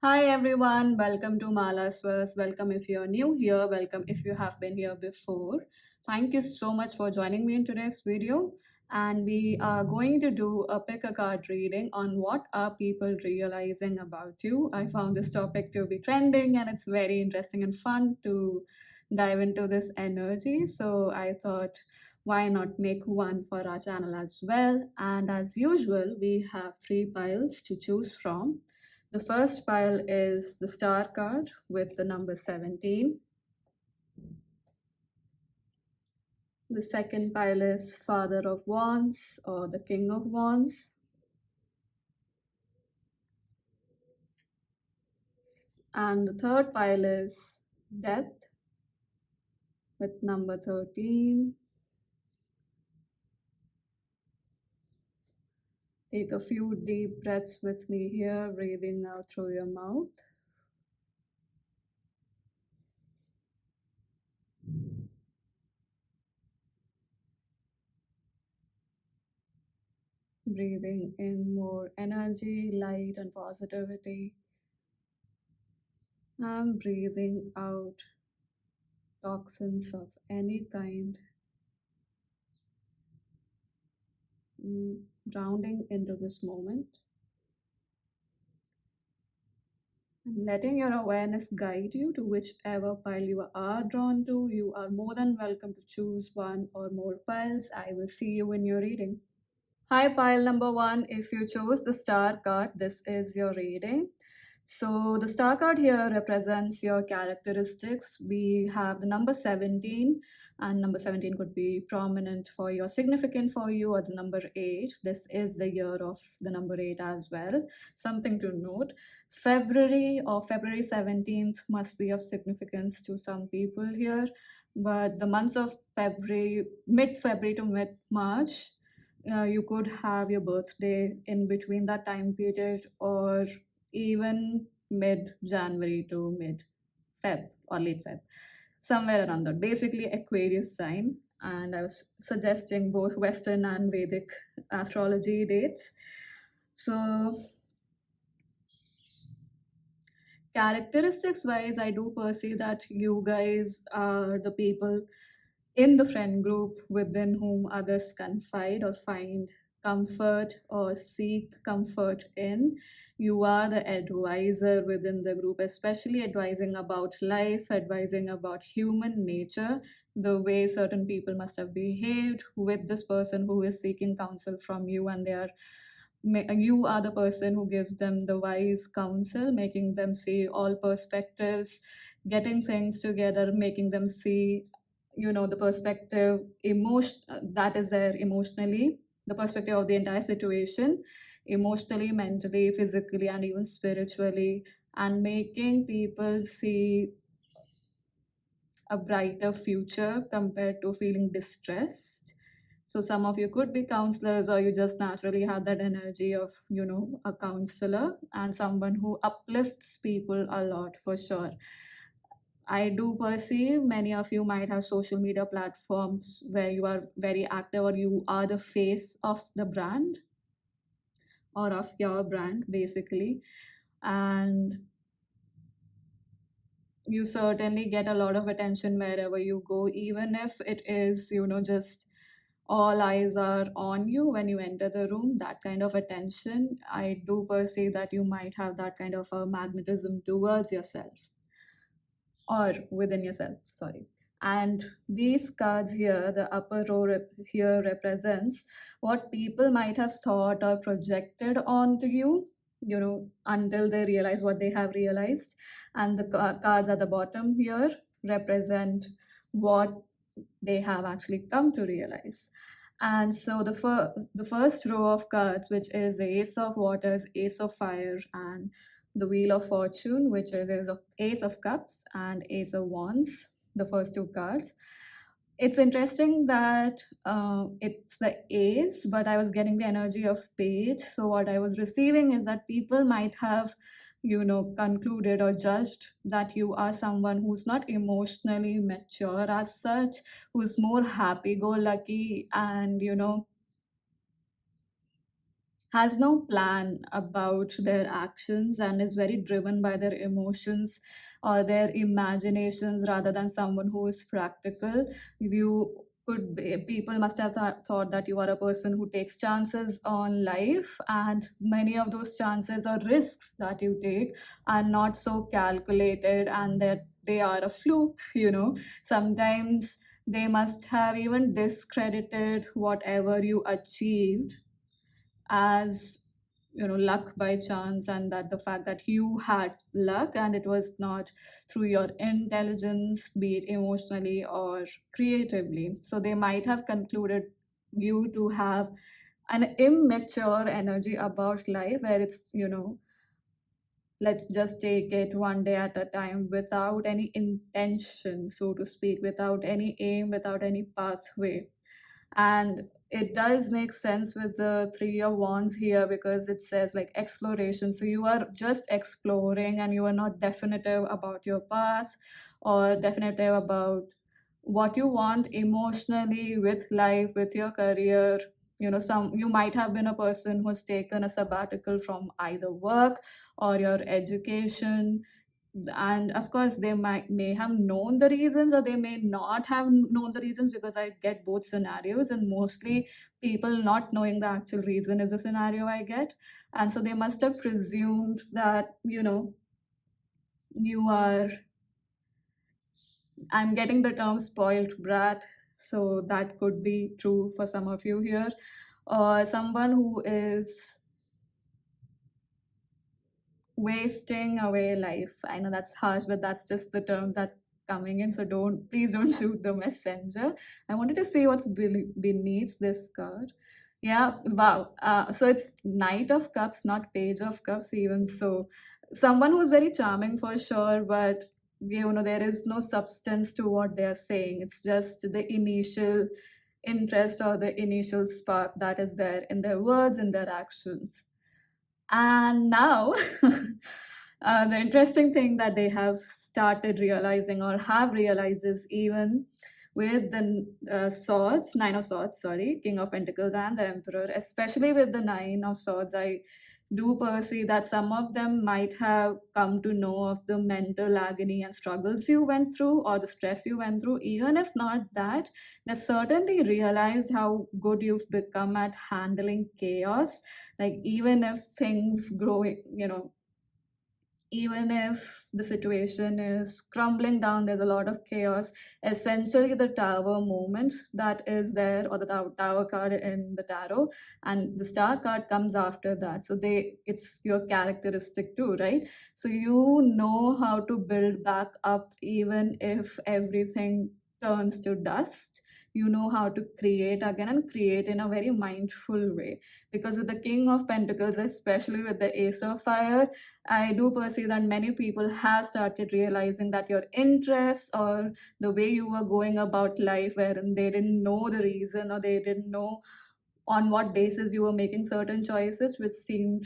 Hi everyone, welcome to Mala's Verse. Welcome if you're new here, welcome if you have been here before. Thank you so much for joining me in today's video. And we are going to do a pick a card reading on what are people realizing about you. I found this topic to be trending and it's very interesting and fun to dive into this energy. So I thought, why not make one for our channel as well? And as usual, we have three piles to choose from. The first pile is the star card with the number 17. The second pile is Father of Wands or the King of Wands. And the third pile is Death with number 13. Take a few deep breaths with me here, breathing out through your mouth. Breathing in more energy, light, and positivity. And breathing out toxins of any kind. Grounding into this moment and letting your awareness guide you to whichever pile you are drawn to. You are more than welcome to choose one or more piles. I will see you in your reading. Hi, pile number one. If you chose the star card, this is your reading. So the star card here represents your characteristics. We have the number 17, and number 17 could be prominent for you or significant for you, or the number 8. This is the year of the number 8 as well. Something to note. February or February 17th must be of significance to some people here, but the months of February, mid-February to mid-March, you could have your birthday in between that time period, or even mid January to mid Feb or late Feb, somewhere around that. Basically, Aquarius sign. And I was suggesting both Western and Vedic astrology dates. So, characteristics wise, I do perceive that you guys are the people in the friend group within whom others confide or find comfort or seek comfort in. You are the advisor within the group, especially advising about life, advising about human nature, the way certain people must have behaved with this person who is seeking counsel from you, and you are the person who gives them the wise counsel, making them see all perspectives, getting things together, making them see, the perspective emotion that is there emotionally, the perspective of the entire situation, emotionally, mentally, physically, and even spiritually, and making people see a brighter future compared to feeling distressed. So some of you could be counselors, or you just naturally have that energy of, a counselor and someone who uplifts people a lot, for sure. I do perceive many of you might have social media platforms where you are very active, or you are the face of the brand or of your brand, basically. And you certainly get a lot of attention wherever you go, even if it is, just all eyes are on you when you enter the room. That kind of attention, I do perceive that you might have that kind of a magnetism towards yourself, or within yourself, sorry. And these cards here, the upper row here represents what people might have thought or projected onto you, until they realize what they have realized. And the cards at the bottom here represent what they have actually come to realize. And so the first row of cards, which is the Ace of Waters, Ace of Fire, and the Wheel of Fortune, which is Ace of Cups and Ace of Wands, the first two cards. It's interesting that it's the Ace, but I was getting the energy of Page. So what I was receiving is that people might have, concluded or judged that you are someone who's not emotionally mature as such, who's more happy-go-lucky, and, has no plan about their actions and is very driven by their emotions or their imaginations rather than someone who is practical. You people must have thought that you are a person who takes chances on life, and many of those chances or risks that you take are not so calculated, and that they are a fluke, sometimes they must have even discredited whatever you achieved as luck by chance, and that the fact that you had luck and it was not through your intelligence, be it emotionally or creatively. So they might have concluded you to have an immature energy about life, where it's let's just take it one day at a time without any intention, so to speak, without any aim, without any pathway. And it does make sense with the three of wands here, because it says like exploration. So you are just exploring and you are not definitive about your path or definitive about what you want emotionally with life, with your career. Some you might have been a person who has taken a sabbatical from either work or your education, and of course they may have known the reasons or they may not have known the reasons, because I get both scenarios, and mostly people not knowing the actual reason is a scenario I get. And so they must have presumed that you are, I'm getting the term spoiled brat, so that could be true for some of you here, or someone who is wasting away life. I know that's harsh, but that's just the terms that coming in. So please don't shoot the messenger. I wanted to see what's beneath this card. Yeah, wow. So it's Knight of Cups, not Page of Cups, even so. Someone who's very charming for sure, but there is no substance to what they're saying. It's just the initial interest or the initial spark that is there in their words, in their actions. And now, the interesting thing that they have started realizing or have realized is, even with the swords, Nine of Swords, sorry, King of Pentacles, and the Emperor, especially with the Nine of Swords, I do perceive that some of them might have come to know of the mental agony and struggles you went through or the stress you went through. Even if not that, they certainly realized how good you've become at handling chaos. Like, even if things grow, even if the situation is crumbling down, there's a lot of chaos. Essentially, the tower moment that is there, or the tower card in the tarot, and the star card comes after that. So it's your characteristic too, right? So you know how to build back up even if everything turns to dust. You know how to create again, and create in a very mindful way. Because with the King of Pentacles, especially with the Ace of Fire, I do perceive that many people have started realizing that your interests or the way you were going about life, wherein they didn't know the reason or they didn't know on what basis you were making certain choices which seemed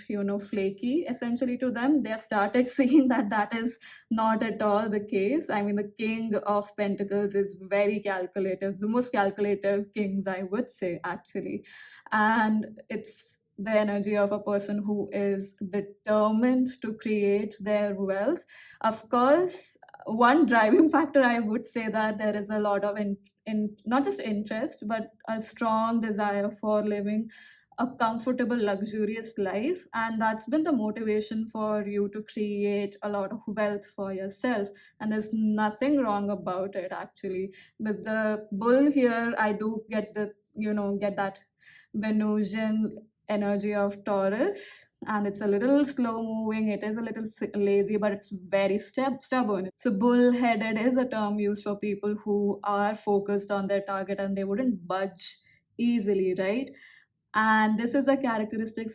flaky essentially to them, they started seeing that that is not at all the case. I mean, the King of Pentacles is very calculative, the most calculative kings, I would say, actually. And it's the energy of a person who is determined to create their wealth. Of course, one driving factor, I would say, that there is a lot of in not just interest but a strong desire for living a comfortable luxurious life, and that's been the motivation for you to create a lot of wealth for yourself. And there's nothing wrong about it, actually. With the bull here, I do get the get that Venusian energy of Taurus, and it's a little slow moving, it is a little lazy, but it's very stubborn. So bull-headed is a term used for people who are focused on their target and they wouldn't budge easily, right? And this is a characteristic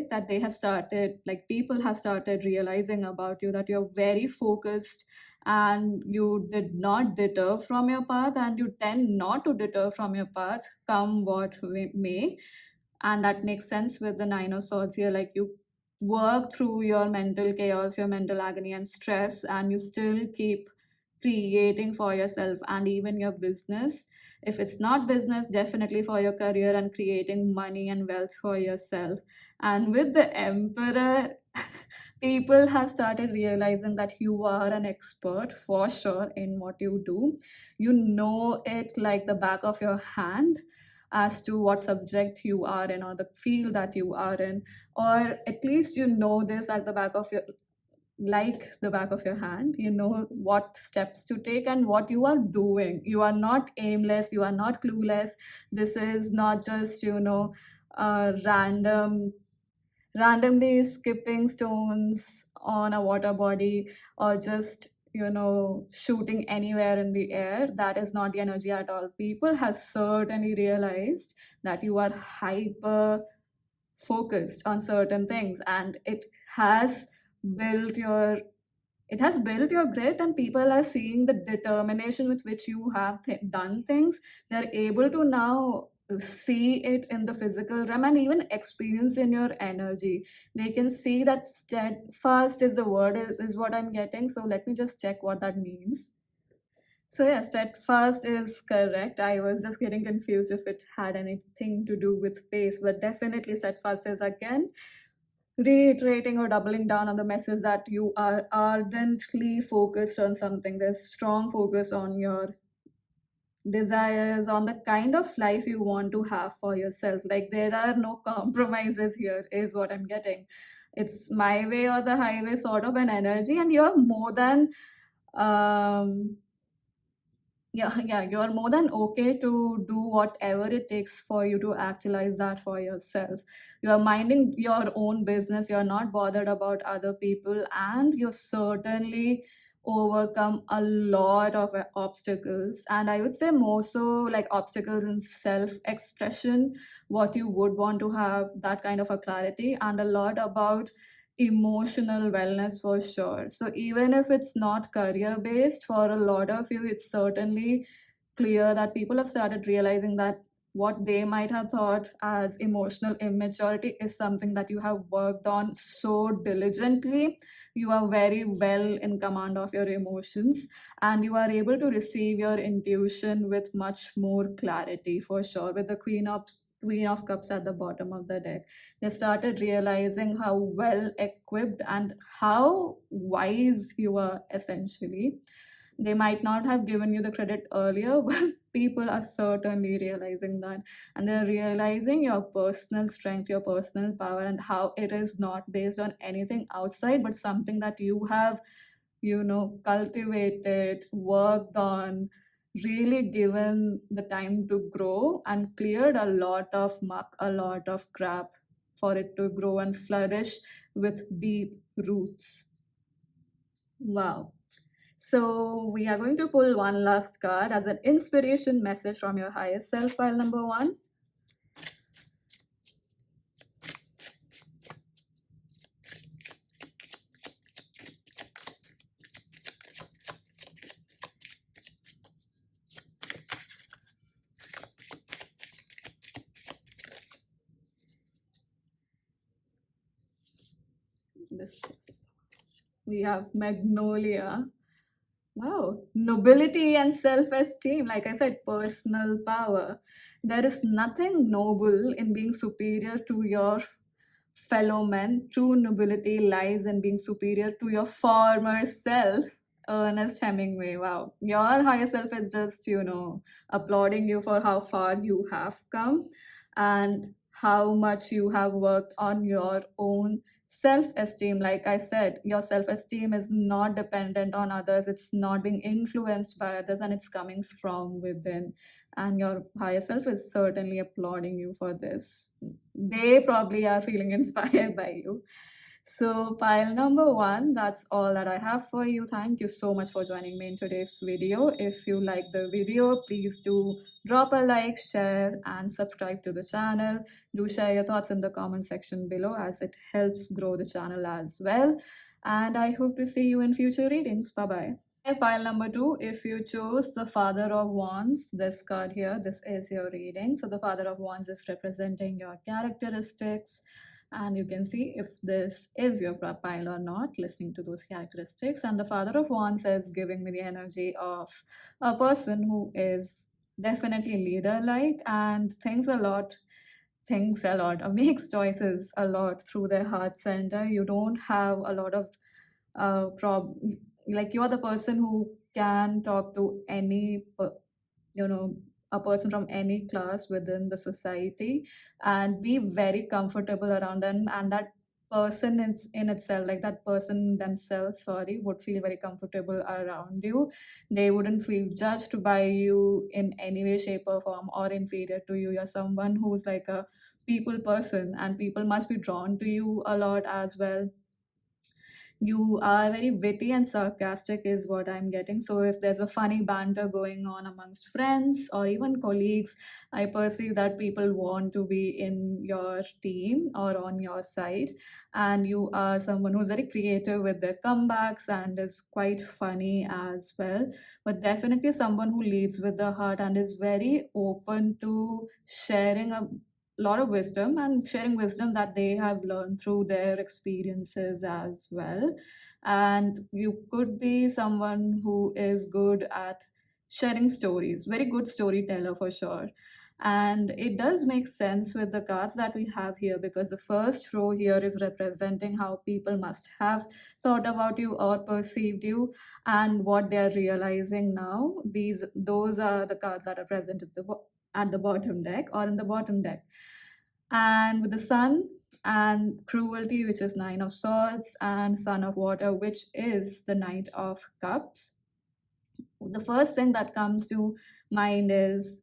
that they have started, like people have started realizing about you, that you're very focused and you did not deter from your path, and you tend not to deter from your path come what may. And that makes sense with the Nine of Swords here. Like, you work through your mental chaos, your mental agony and stress, and you still keep creating for yourself and even your business. If it's not business, definitely for your career and creating money and wealth for yourself. And with the emperor, people have started realizing that you are an expert for sure in what you do. You know it like the back of your hand as to what subject you are in or the field that you are in, or at least you know this at the back of your, like the back of your hand. You know what steps to take and what you are doing. You are not aimless, you are not clueless. This is not just, randomly skipping stones on a water body, or just shooting anywhere in the air. That is not the energy at all. People have certainly realized that you are hyper focused on certain things, and built your it has built your grit, and people are seeing the determination with which you have done things. They're able to now see it in the physical realm and even experience in your energy. They can see that steadfast is the word, is what I'm getting. So let me just check what that means. So yeah, steadfast is correct. I was just getting confused if it had anything to do with pace, but definitely steadfast is again reiterating or doubling down on the message that you are ardently focused on something. There's strong focus on your desires, on the kind of life you want to have for yourself. Like there are no compromises here, is what I'm getting. It's my way or the highway sort of an energy, and you're more than um yeah, you're more than okay to do whatever it takes for you to actualize that for yourself. You're minding your own business, you're not bothered about other people, and you certainly overcome a lot of obstacles. And I would say more so like obstacles in self expression, what you would want to have, that kind of a clarity, and a lot about emotional wellness for sure. So even if it's not career based, for a lot of you, it's certainly clear that people have started realizing that what they might have thought as emotional immaturity is something that you have worked on so diligently. You are very well in command of your emotions, and you are able to receive your intuition with much more clarity for sure. With the Queen of Cups at the bottom of the deck, they started realizing how well equipped and how wise you are essentially. They might not have given you the credit earlier, but people are certainly realizing that. And they're realizing your personal strength, your personal power, and how it is not based on anything outside, but something that you have, cultivated, worked on, really given the time to grow, and cleared a lot of muck, a lot of crap for it to grow and flourish with deep roots. Wow. So we are going to pull one last card as an inspiration message from your highest self, pile number one. This is, we have Magnolia. Wow, nobility and self esteem. Like I said, personal power. There is nothing noble in being superior to your fellow men. True nobility lies in being superior to your former self. Ernest Hemingway. Wow. Your higher self is just, applauding you for how far you have come and how much you have worked on your own self esteem. Like I said, your self esteem is not dependent on others, it's not being influenced by others, and it's coming from within. And your higher self is certainly applauding you for this. They probably are feeling inspired by you. So, pile number one, that's all that I have for you. Thank you so much for joining me in today's video. If you like the video, please do drop a like, share, and subscribe to the channel. Do share your thoughts in the comment section below, as it helps grow the channel as well. And I hope to see you in future readings. Bye bye. Pile number two, if you chose the Father of Wands, this card here, this is your reading. So the Father of Wands is representing your characteristics, and you can see if this is your pile or not, listening to those characteristics. And the Father of Wands is giving me the energy of a person who is definitely leader like, and thinks a lot, or makes choices a lot through their heart center. You don't have a lot of prob like, you're the person who can talk to you know a person from any class within the society and be very comfortable around them, and that person in itself, like that person themselves, sorry, would feel very comfortable around you. They wouldn't feel judged by you in any way, shape or form, or inferior to you. You're someone who's like a people person, and people must be drawn to you a lot as well. You are very witty and sarcastic, is what I'm getting. So, if there's a funny banter going on amongst friends or even colleagues, I perceive that people want to be in your team or on your side. And you are someone who's very creative with their comebacks and is quite funny as well. But definitely someone who leads with the heart and is very open to sharing a lot of wisdom, and sharing wisdom that they have learned through their experiences as well. And you could be someone who is good at sharing stories, very good storyteller for sure. And it does make sense with the cards that we have here, because the first row here is representing how people must have thought about you or perceived you, and what they're realizing now. Those are the cards that are present at the bottom deck or in the bottom deck. And with the sun and cruelty, which is nine of swords, and son of water, which is the knight of cups, the first thing that comes to mind is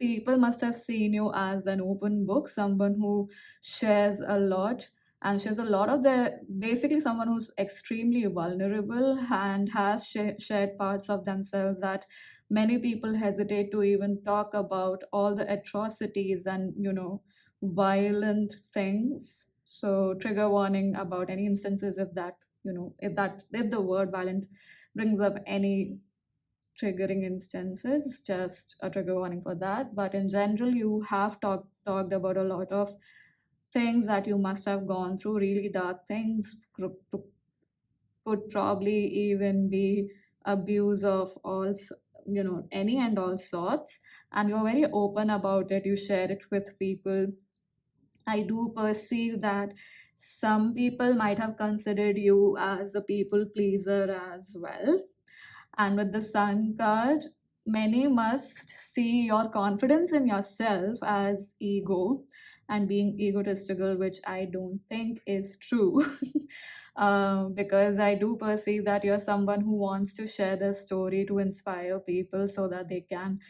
people must have seen you as an open book, someone who shares a lot, and shares a lot of their, basically someone who's extremely vulnerable and has shared parts of themselves that many people hesitate to even talk about, all the atrocities and violent things. So trigger warning about any instances, if that if the word violent brings up any triggering instances, just a trigger warning for that. But in general, you have talked about a lot of things that you must have gone through, really dark things. Could probably even be abuse of any and all sorts. And you're very open about it, you share it with people. I do perceive that some people might have considered you as a people pleaser as well. And with the Sun card, many must see your confidence in yourself as ego and being egotistical, which I don't think is true. Because I do perceive that you're someone who wants to share their story to inspire people so that they can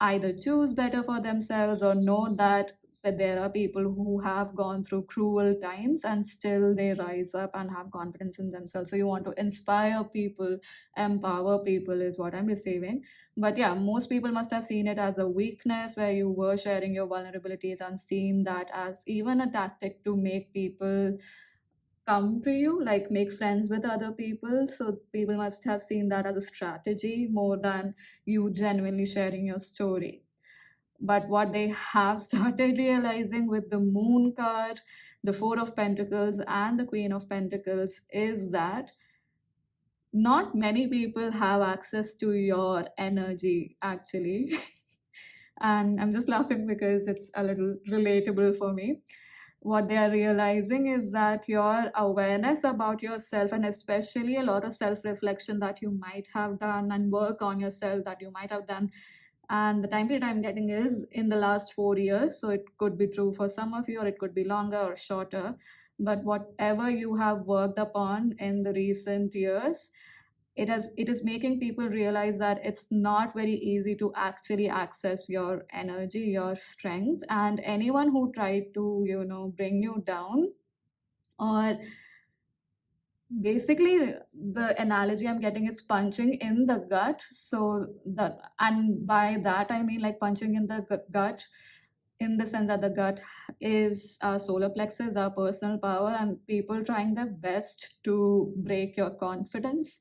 either choose better for themselves or know that there are people who have gone through cruel times and still they rise up and have confidence in themselves. So you want to inspire people, empower people, is what I'm receiving. But yeah, most people must have seen it as a weakness where you were sharing your vulnerabilities, and seen that as even a tactic to make people come to you, like make friends with other people. So people must have seen that as a strategy more than you genuinely sharing your story. But what they have started realizing with the Moon card, the Four of Pentacles, and the Queen of Pentacles is that not many people have access to your energy, actually. And I'm just laughing because it's a little relatable for me. What they are realizing is that your awareness about yourself, and especially a lot of self reflection that you might have done, and work on yourself that you might have done, and the time period I'm getting is in the last 4 years. So it could be true for some of you, or it could be longer or shorter. But whatever you have worked upon in the recent years, it is making people realize that it's not very easy to actually access your energy, your strength. And anyone who tried to bring you down, or basically the analogy I'm getting is punching in the gut. So that, and by that I mean like punching in the gut, in the sense that the gut is our solar plexus, our personal power, and people trying their best to break your confidence.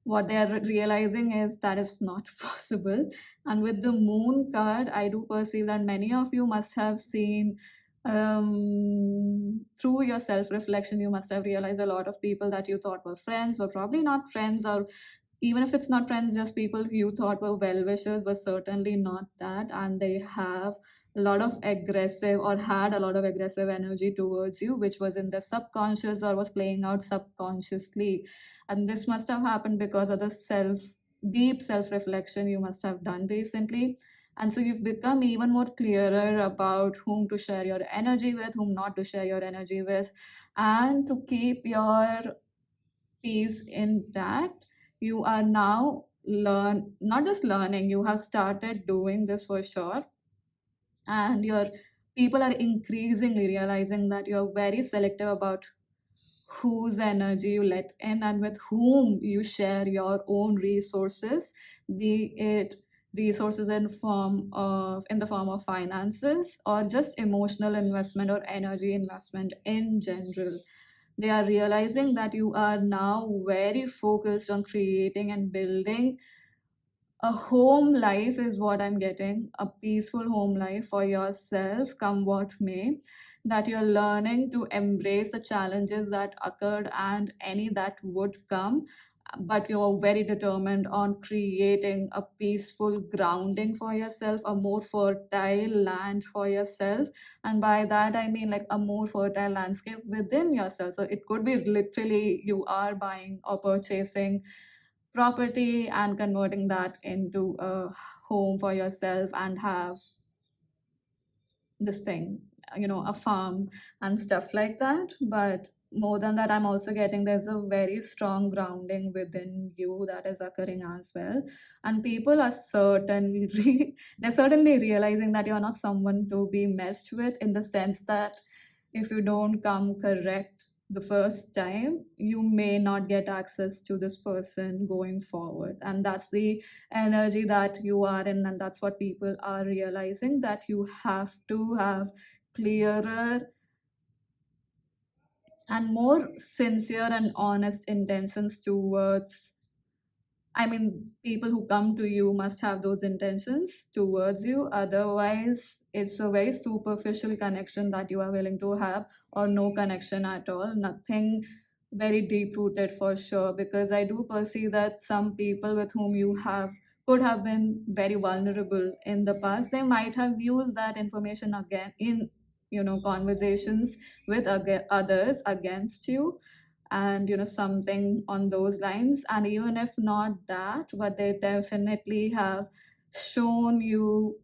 What they're realizing is that is not possible. And with the Moon card, I do perceive that many of you must have seen, through your self reflection, you must have realized a lot of people that you thought were friends were probably not friends, or even if it's not friends, just people who you thought were well wishers were certainly not that, and they have a lot of aggressive or had a lot of aggressive energy towards you, which was in the subconscious or was playing out subconsciously. And this must have happened because of the deep self reflection you must have done recently. And so you've become even more clearer about whom to share your energy with, whom not to share your energy with, and to keep your peace intact. You are now not just learning, you have started doing this for sure. And your people are increasingly realizing that you're very selective about whose energy you let in and with whom you share your own resources, be it resources in the form of finances or just emotional investment or energy investment in general. They are realizing that you are now very focused on creating and building a home life, is what I'm getting, a peaceful home life for yourself, come what may. That you're learning to embrace the challenges that occurred and any that would come, but you're very determined on creating a peaceful grounding for yourself, a more fertile land for yourself. And by that I mean like a more fertile landscape within yourself. So it could be literally you are buying or purchasing property and converting that into a home for yourself and have this thing, a farm and stuff like that. But more than that, I'm also getting there's a very strong grounding within you that is occurring as well. And people are certainly they're certainly realizing that you're not someone to be messed with, in the sense that if you don't come correct the first time, you may not get access to this person going forward. And that's the energy that you are in, and that's what people are realizing, that you have to have clearer and more sincere and honest intentions towards, I mean, people who come to you must have those intentions towards you. Otherwise, it's a very superficial connection that you are willing to have, or no connection at all, nothing very deep rooted for sure. Because I do perceive that some people with whom you have could have been very vulnerable in the past, they might have used that information again in conversations with others against you, and something on those lines. And even if not that, but they definitely have shown you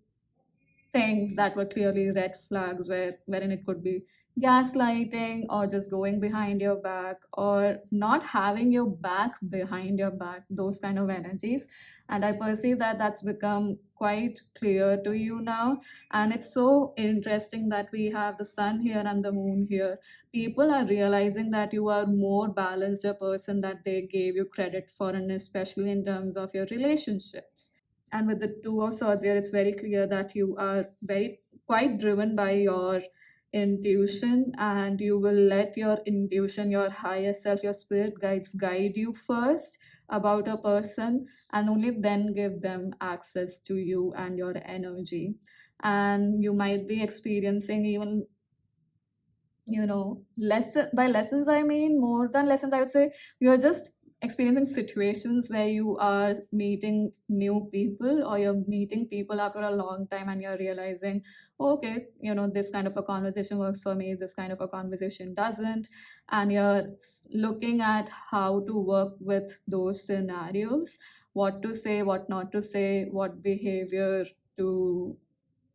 things that were clearly red flags, wherein it could be gaslighting or just going behind your back or not having your back behind your back, those kind of energies. And I perceive that that's become quite clear to you now. And it's so interesting that we have the sun here and the moon here. People are realizing that you are more balanced a person that they gave you credit for, and especially in terms of your relationships. And with the two of swords here, it's very clear that you are very quite driven by your intuition, and you will let your intuition, your higher self, your spirit guides guide you first about a person, and only then give them access to you and your energy. And you might be experiencing even, lesson by lessons, I mean, more than lessons, I would say, you're just experiencing situations where you are meeting new people, or you're meeting people after a long time, and you're realizing, okay, this kind of a conversation works for me, this kind of a conversation doesn't. And you're looking at how to work with those scenarios, what to say, what not to say, what behavior to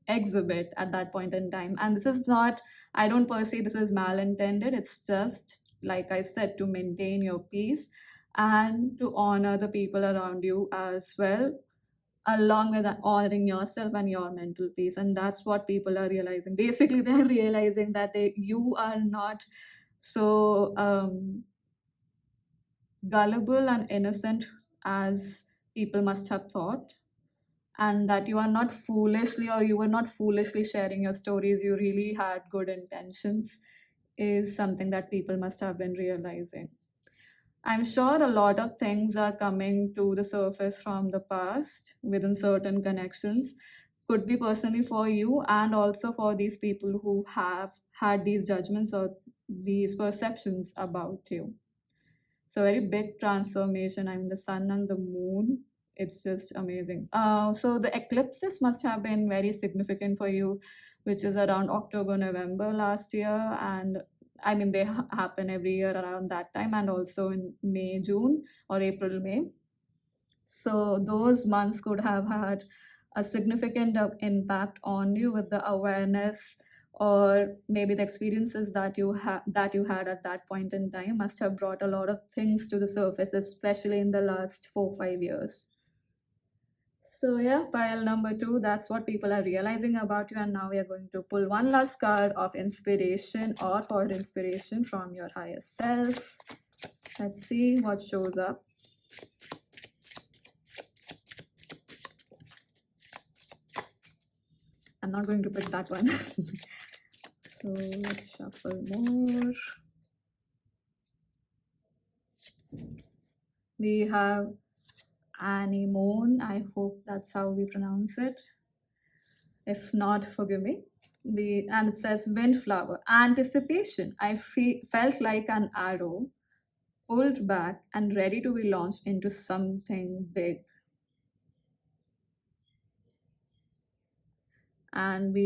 exhibit at that point in time. And this is not, I don't perceive this is malintended. It's just, like I said, to maintain your peace and to honor the people around you as well, along with honoring yourself and your mental peace. And that's what people are realizing. Basically, they're realizing that you are not so gullible and innocent as people must have thought, and that you are not foolishly, or you were not foolishly sharing your stories. You really had good intentions, is something that people must have been realizing. I'm sure a lot of things are coming to the surface from the past within certain connections, could be personally for you and also for these people who have had these judgments or these perceptions about you. So very big transformation. I mean, the sun and the moon. It's just amazing. So the eclipses must have been very significant for you, which is around October, November last year, and I mean they happen every year around that time, and also in May, June, or April, May. So those months could have had a significant impact on you with the awareness, or maybe the experiences that you had at that point in time must have brought a lot of things to the surface, especially in the last 4 5 years. So yeah, pile number two, that's what people are realizing about you. And now we are going to pull one last card of inspiration or for inspiration from your higher self. Let's see what shows up. I'm not going to pick that one. So let's shuffle more. We have anemone. I hope that's how we pronounce it. If not, forgive me. And it says windflower. Anticipation. Felt like an arrow pulled back and ready to be launched into something big. And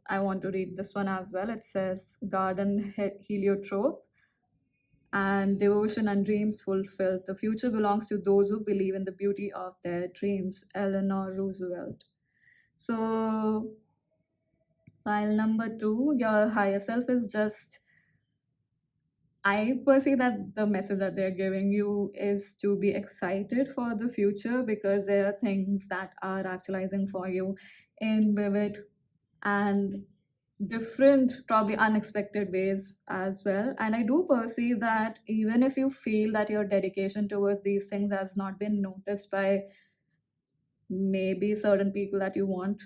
I want to read this one as well. It says garden heliotrope and devotion and dreams fulfilled. The future belongs to those who believe in the beauty of their dreams. Eleanor Roosevelt. So, file number two, your higher self is just. I perceive that the message that they're giving you is to be excited for the future because there are things that are actualizing for you in vivid and different, probably unexpected ways as well. And I do perceive that even if you feel that your dedication towards these things has not been noticed by maybe certain people that you want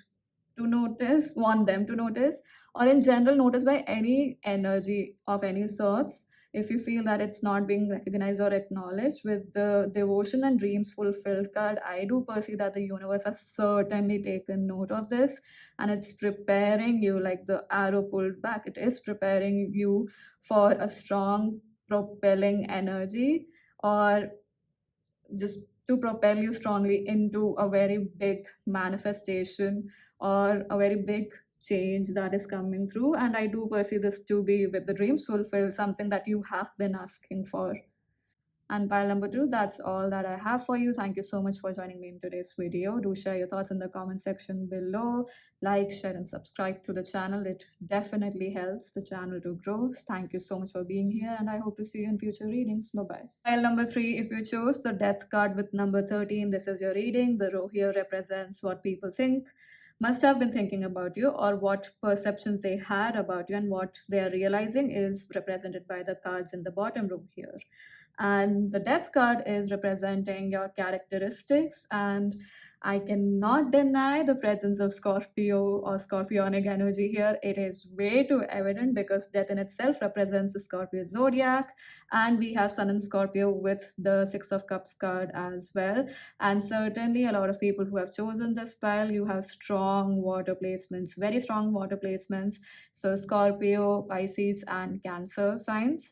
them to notice, or in general notice by any energy of any sorts, if you feel that it's not being recognized or acknowledged with the devotion and dreams fulfilled card, I do perceive that the universe has certainly taken note of this, and it's preparing you like the arrow pulled back. It is preparing you for a strong propelling energy, or just to propel you strongly into a very big manifestation or a very big change that is coming through. And I do perceive this to be with the dreams fulfilled, something that you have been asking for. And pile number two, that's all that I have for you. Thank you so much for joining me in today's video. Do share your thoughts in the comment section below. Like, share, and subscribe to the channel. It definitely helps the channel to grow. Thank you so much for being here, and I hope to see you in future readings. Bye-bye. Pile number three, if you chose the death card with number 13, this is your reading. The row here represents what people think, must have been thinking about you, or what perceptions they had about you, and what they are realizing is represented by the cards in the bottom row here. And the death card is representing your characteristics, and I cannot deny the presence of Scorpio or Scorpionic energy here. It is way too evident because death in itself represents the Scorpio zodiac, and we have Sun in Scorpio with the Six of Cups card as well. And certainly, a lot of people who have chosen this pile, you have strong water placements, very strong water placements. So, Scorpio, Pisces, and Cancer signs.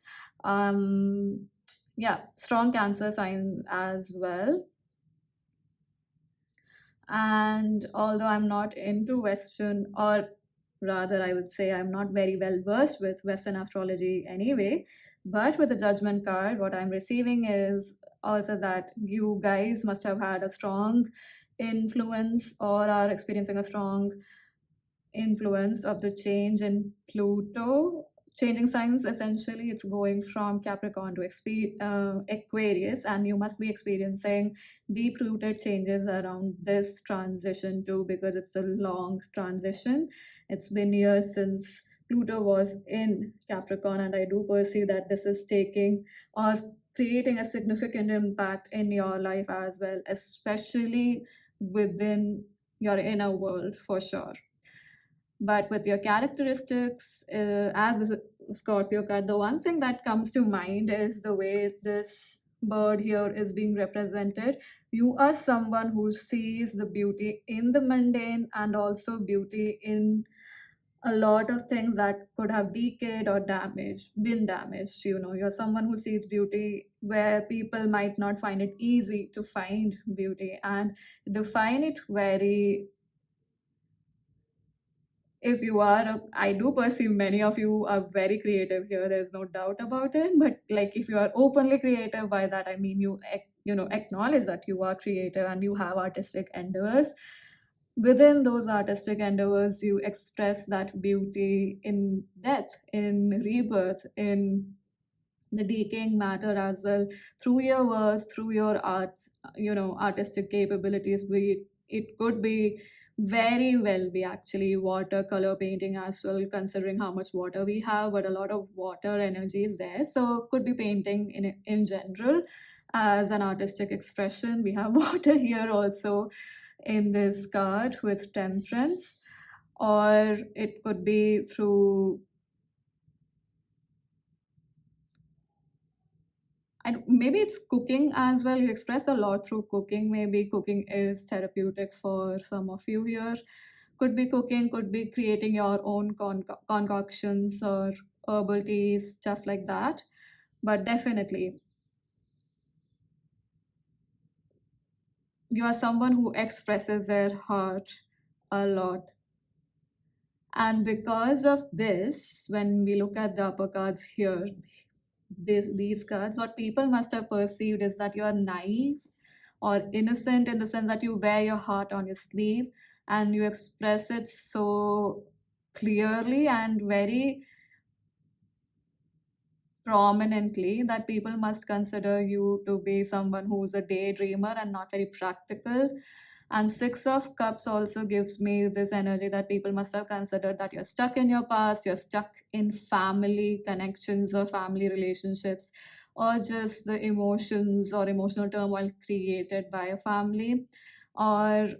Yeah, strong Cancer sign as well. And although I'm not into Western, or rather I would say I'm not very well versed with Western astrology anyway, but with the Judgment card, what I'm receiving is also that you guys must have had a strong influence or are experiencing a strong influence of the change in Pluto, changing signs. Essentially, it's going from Capricorn to Aquarius, and you must be experiencing deep rooted changes around this transition too, because it's a long transition. It's been years since Pluto was in Capricorn, and I do perceive that this is taking or creating a significant impact in your life as well, especially within your inner world for sure. But with your characteristics, as the Scorpio card, the one thing that comes to mind is the way this bird here is being represented. You are someone who sees the beauty in the mundane and also beauty in a lot of things that could have decayed or damaged, been damaged. You're someone who sees beauty where people might not find it easy to find beauty, and define it very. If you are I do perceive many of you are very creative here, there's no doubt about it, but like if you are openly creative, by that I mean acknowledge that you are creative and you have artistic endeavors. Within those artistic endeavors, you express that beauty in death, in rebirth, in the decaying matter as well, through your words, through your arts, artistic capabilities. It could be very well be actually watercolor painting as well, considering how much water we have, but a lot of water energy is there. So could be painting in general as an artistic expression. We have water here also in this card with temperance, or it could be through, and maybe it's cooking as well. You express a lot through cooking. Maybe cooking is therapeutic for some of you here. Could be cooking, could be creating your own concoctions or herbal teas, stuff like that. But definitely, you are someone who expresses their heart a lot. And because of this, when we look at the upper cards here, these cards, what people must have perceived is that you are naive or innocent, in the sense that you wear your heart on your sleeve and you express it so clearly and very prominently that people must consider you to be someone who's a daydreamer and not very practical. And Six of Cups also gives me this energy that people must have considered that you're stuck in your past, you're stuck in family connections or family relationships, or just the emotions or emotional turmoil created by a family. Or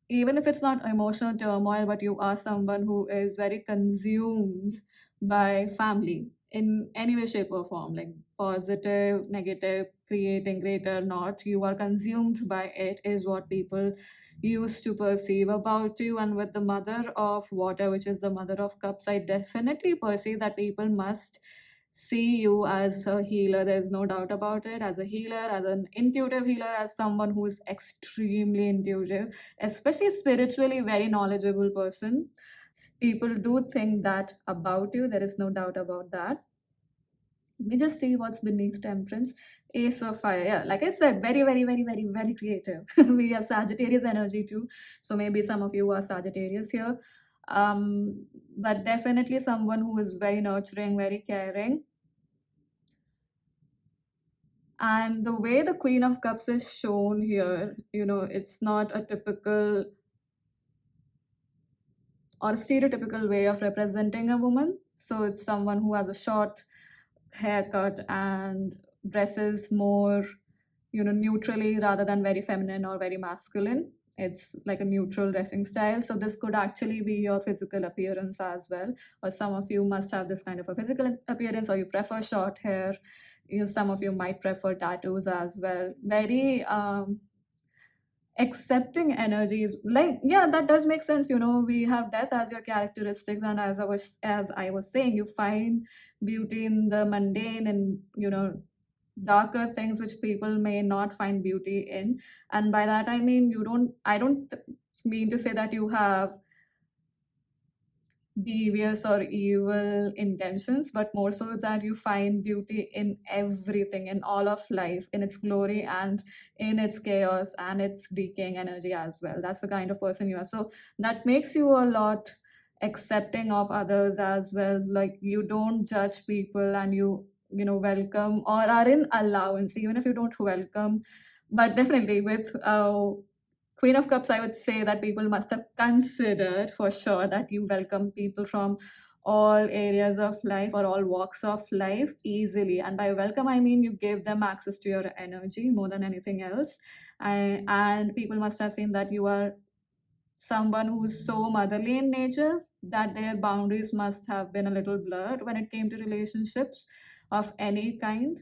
even if it's not emotional turmoil, but you are someone who is very consumed by family in any way, shape, or form, like positive, negative, creating great or not, you are consumed by it, is what people used to perceive about you. And with the mother of water, which is the mother of cups, I definitely perceive that people must see you as a healer. There's no doubt about it. As a healer, as an intuitive healer, as someone who's extremely intuitive, especially spiritually very knowledgeable person. People do think that about you. There is no doubt about that. Let me just see what's beneath temperance. Ace of fire. Yeah, like I said, very, very, very, very, very creative. We have Sagittarius energy too. So maybe some of you are Sagittarius here. But definitely someone who is very nurturing, very caring. And the way the Queen of Cups is shown here, it's not a typical or stereotypical way of representing a woman. So it's someone who has a short haircut and dresses more, neutrally rather than very feminine or very masculine. It's like a neutral dressing style. So this could actually be your physical appearance as well. Or some of you must have this kind of a physical appearance, or you prefer short hair. Some of you might prefer tattoos as well. Very accepting energies, like, yeah, that does make sense. We have death as your characteristics, and as I was saying, you find beauty in the mundane and darker things which people may not find beauty in. And by that I mean, I don't mean to say that you have devious or evil intentions, but more so that you find beauty in everything, in all of life, in its glory and in its chaos and its decaying energy as well. That's the kind of person you are. So that makes you a lot accepting of others as well. Like, you don't judge people, and welcome or are in allowance, even if you don't welcome. But definitely with Queen of Cups, I would say that people must have considered for sure that you welcome people from all areas of life or all walks of life easily. And by welcome, I mean you give them access to your energy more than anything else. And people must have seen that you are someone who's so motherly in nature that their boundaries must have been a little blurred when it came to relationships of any kind.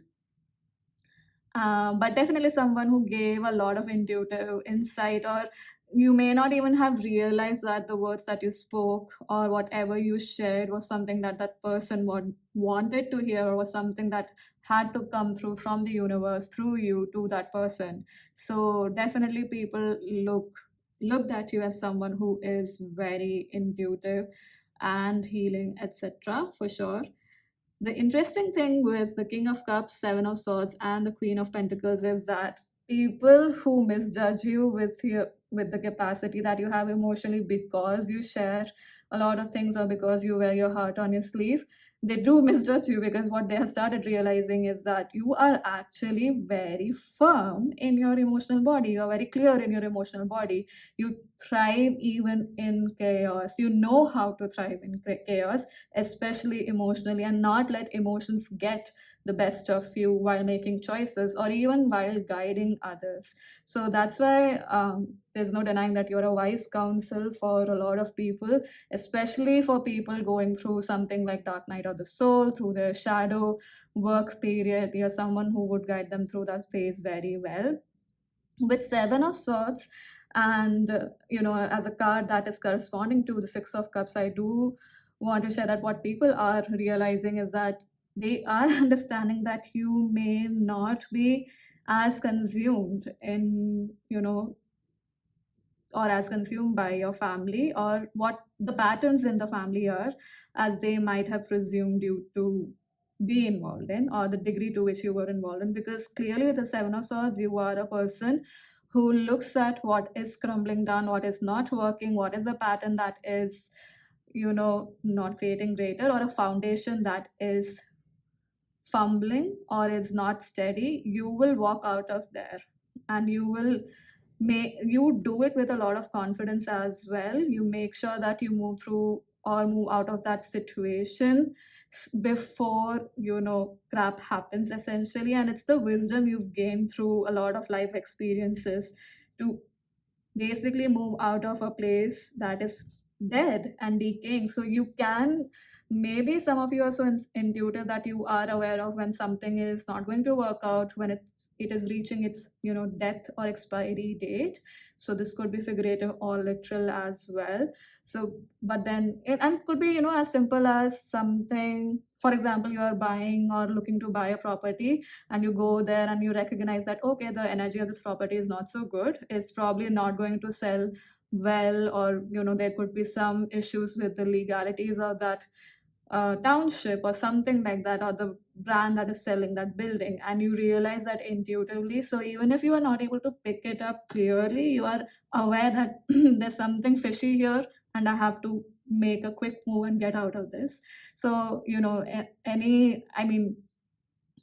But definitely someone who gave a lot of intuitive insight, or you may not even have realized that the words that you spoke or whatever you shared was something that that person wanted to hear, or was something that had to come through from the universe through you to that person. So definitely people looked at you as someone who is very intuitive and healing, etc., for sure. The interesting thing with the King of Cups, Seven of Swords, and the Queen of Pentacles is that people who misjudge you with the capacity that you have emotionally because you share a lot of things, or because you wear your heart on your sleeve, they do misjudge you, because what they have started realizing is that you are actually very firm in your emotional body. You are very clear in your emotional body. You thrive even in chaos. You know how to thrive in chaos, especially emotionally, and not let emotions get the best of you while making choices or even while guiding others. So that's why there's no denying that you're a wise counsel for a lot of people, especially for people going through something like dark night of the soul, through their shadow work period. You're someone who would guide them through that phase very well. With Seven of Swords, and as a card that is corresponding to the Six of Cups, I do want to share that what people are realizing is that they are understanding that you may not be as consumed in, or as consumed by your family, or what the patterns in the family are, as they might have presumed you to be involved in, or the degree to which you were involved in. Because clearly with the Seven of Swords, you are a person who looks at what is crumbling down, what is not working, what is the pattern that is, not creating greater, or a foundation that is fumbling or is not steady. You will walk out of there, and you do it with a lot of confidence as well. You make sure that you move through or move out of that situation before crap happens, essentially. And it's the wisdom you've gained through a lot of life experiences to basically move out of a place that is dead and decaying. So you can, maybe some of you are so intuitive that you are aware of when something is not going to work out, when it is reaching its death or expiry date. So this could be figurative or literal as well. So but then and could be as simple as something. For example, you are buying or looking to buy a property, and you go there and you recognize that, okay, the energy of this property is not so good, it's probably not going to sell well, or there could be some issues with the legalities of that township or something like that, or the brand that is selling that building, and you realize that intuitively. So even if you are not able to pick it up clearly, you are aware that there's something fishy here, and I have to make a quick move and get out of this. So any I mean,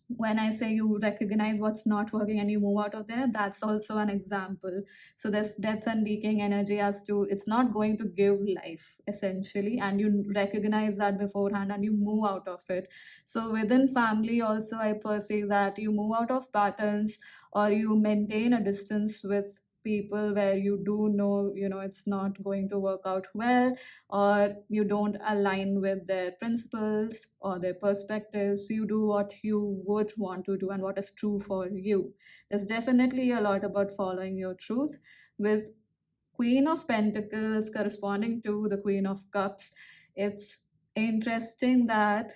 when I say you recognize what's not working and you move out of there, that's also an example. So there's death and decaying energy as to it's not going to give life, essentially, and you recognize that beforehand and you move out of it. So within family also, I perceive that you move out of patterns, or you maintain a distance with people where you do know it's not going to work out well, or you don't align with their principles or their perspectives. You do what you would want to do and what is true for you. There's definitely a lot about following your truth. With Queen of Pentacles corresponding to the Queen of Cups, it's interesting that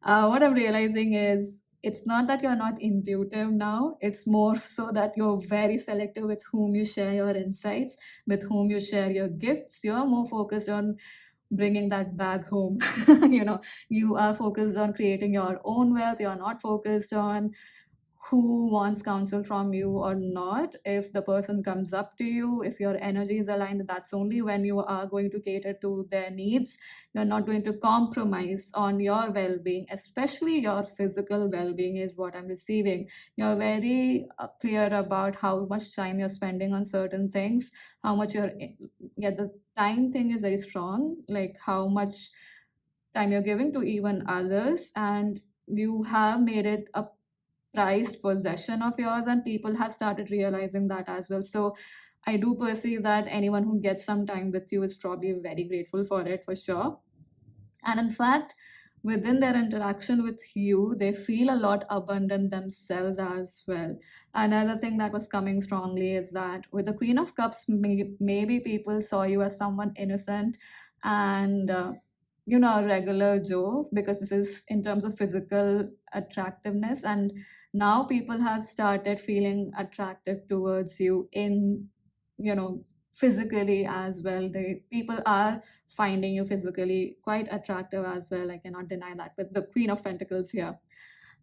what I'm realizing is it's not that you're not intuitive now, it's more so that you're very selective with whom you share your insights, with whom you share your gifts. You're more focused on bringing that bag home. You are focused on creating your own wealth. You're not focused on who wants counsel from you or not. If the person comes up to you, if your energy is aligned, that's only when you are going to cater to their needs. You're not going to compromise on your well-being, especially your physical well-being is what I'm receiving. You're very clear about how much time you're spending on certain things, how much yeah, the time thing is very strong, like how much time you're giving to even others, and you have made it a prized possession of yours, and people have started realizing that as well. So I do perceive that anyone who gets some time with you is probably very grateful for it, for sure. And in fact, within their interaction with you, they feel a lot abundant themselves as well. Another thing that was coming strongly is that with the Queen of Cups, maybe people saw you as someone innocent and a regular Joe, because this is in terms of physical attractiveness, and now people have started feeling attracted towards you in you know physically as well. They People are finding you physically quite attractive as well. I cannot deny that with the Queen of Pentacles here.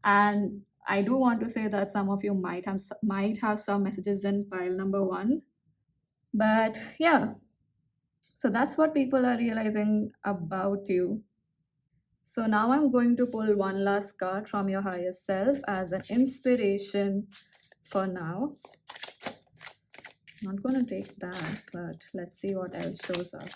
And I do want to say that some of you might have some messages in pile number one. But yeah, so that's what people are realizing about you. So now I'm going to pull one last card from your higher self as an inspiration for now. I'm not going to take that, but let's see what else shows up.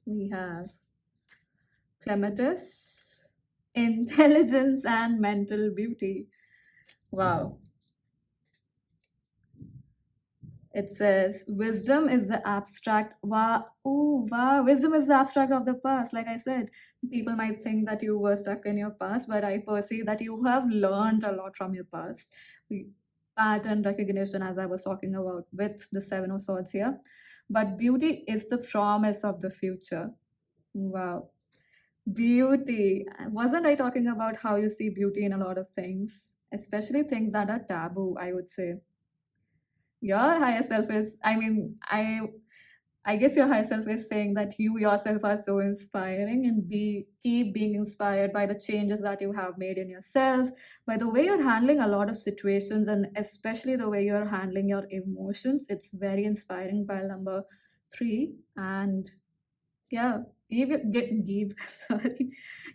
We have clematis, intelligence, and mental beauty. Wow. It says wisdom is the abstract. Wow. Oh, wow. Wisdom is the abstract of the past. Like I said, people might think that you were stuck in your past, but I perceive that you have learned a lot from your past. The pattern recognition, as I was talking about with the Seven of Swords here. But beauty is the promise of the future. Wow. Beauty. Wasn't I talking about how you see beauty in a lot of things, especially things that are taboo, I would say. Your higher self is, I guess your higher self is saying that you yourself are so inspiring, and keep being inspired by the changes that you have made in yourself, by the way you're handling a lot of situations, and especially the way you're handling your emotions. It's very inspiring, pile number three. And yeah, give sorry,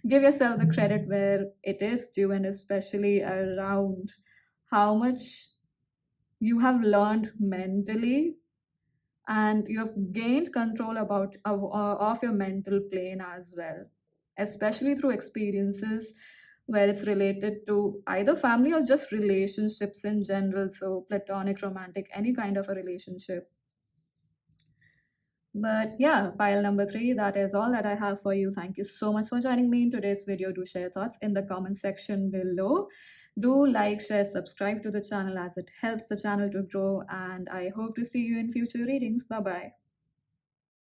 give yourself the credit where it is due, and especially around how much you have learned mentally, and you have gained control of your mental plane as well, especially through experiences where it's related to either family or just relationships in general, so platonic, romantic, any kind of a relationship. But yeah, pile number three, that is all that I have for you. Thank you so much for joining me in today's video. Do share thoughts in the comment section below. Do like, share, subscribe to the channel as it helps the channel to grow. And I hope to see you in future readings. Bye bye.